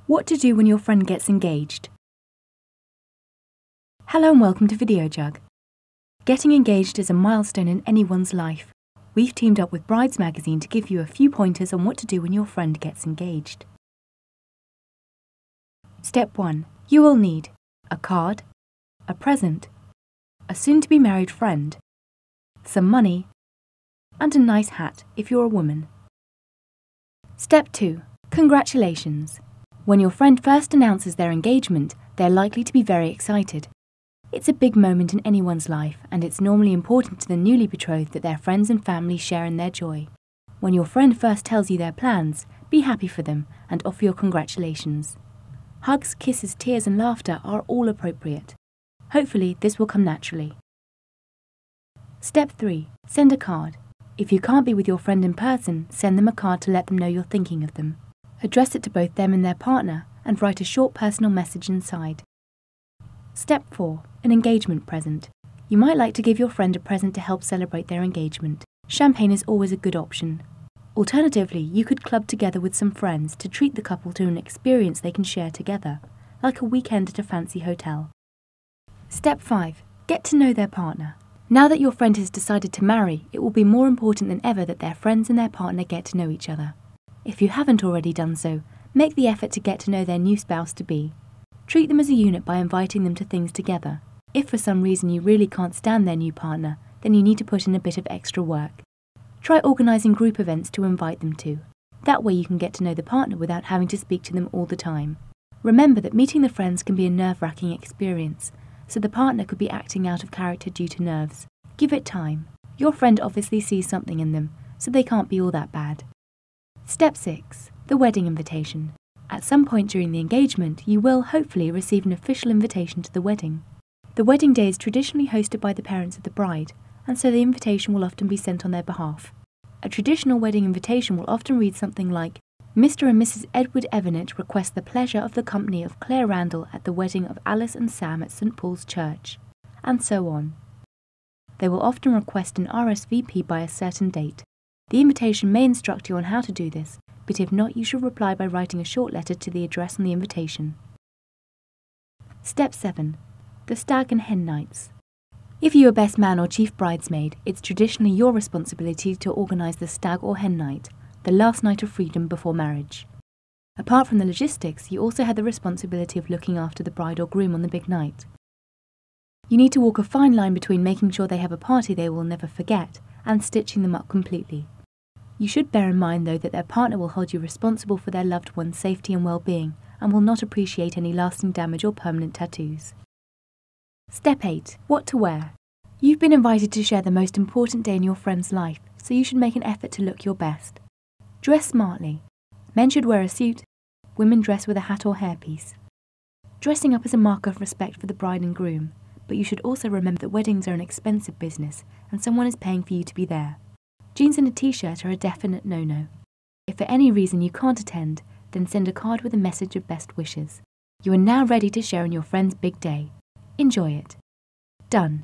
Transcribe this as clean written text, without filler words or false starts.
What to do when your friend gets engaged. Hello and welcome to Videojug. Getting engaged is a milestone in anyone's life. We've teamed up with Brides magazine to give you a few pointers on what to do when your friend gets engaged. Step 1. You will need a card, a present, a soon-to-be married friend, some money, and a nice hat if you're a woman. Step 2. Congratulations. When your friend first announces their engagement, they're likely to be very excited. It's a big moment in anyone's life, and it's normally important to the newly betrothed that their friends and family share in their joy. When your friend first tells you their plans, be happy for them and offer your congratulations. Hugs, kisses, tears and laughter are all appropriate. Hopefully, this will come naturally. Step 3. Send a card. If you can't be with your friend in person, send them a card to let them know you're thinking of them. Address it to both them and their partner, and write a short personal message inside. Step 4. An engagement present. You might like to give your friend a present to help celebrate their engagement. Champagne is always a good option. Alternatively, you could club together with some friends to treat the couple to an experience they can share together, like a weekend at a fancy hotel. Step 5. Get to know their partner. Now that your friend has decided to marry, it will be more important than ever that their friends and their partner get to know each other. If you haven't already done so, make the effort to get to know their new spouse-to-be. Treat them as a unit by inviting them to things together. If for some reason you really can't stand their new partner, then you need to put in a bit of extra work. Try organising group events to invite them to. That way you can get to know the partner without having to speak to them all the time. Remember that meeting the friends can be a nerve-wracking experience, so the partner could be acting out of character due to nerves. Give it time. Your friend obviously sees something in them, so they can't be all that bad. Step 6. The wedding invitation. At some point during the engagement, you will, hopefully, receive an official invitation to the wedding. The wedding day is traditionally hosted by the parents of the bride, and so the invitation will often be sent on their behalf. A traditional wedding invitation will often read something like, Mr. and Mrs. Edward Evernett request the pleasure of the company of Claire Randall at the wedding of Alice and Sam at St. Paul's Church, and so on. They will often request an RSVP by a certain date. The invitation may instruct you on how to do this, but if not, you should reply by writing a short letter to the address on the invitation. Step 7. The stag and hen nights. If you are best man or chief bridesmaid, it's traditionally your responsibility to organise the stag or hen night, the last night of freedom before marriage. Apart from the logistics, you also have the responsibility of looking after the bride or groom on the big night. You need to walk a fine line between making sure they have a party they will never forget and stitching them up completely. You should bear in mind, though, that their partner will hold you responsible for their loved one's safety and well-being and will not appreciate any lasting damage or permanent tattoos. Step 8. What to wear. You've been invited to share the most important day in your friend's life, so you should make an effort to look your best. Dress smartly. Men should wear a suit, women dress with a hat or hairpiece. Dressing up is a mark of respect for the bride and groom, but you should also remember that weddings are an expensive business and someone is paying for you to be there. Jeans and a t-shirt are a definite no-no. If for any reason you can't attend, then send a card with a message of best wishes. You are now ready to share in your friend's big day. Enjoy it. Done.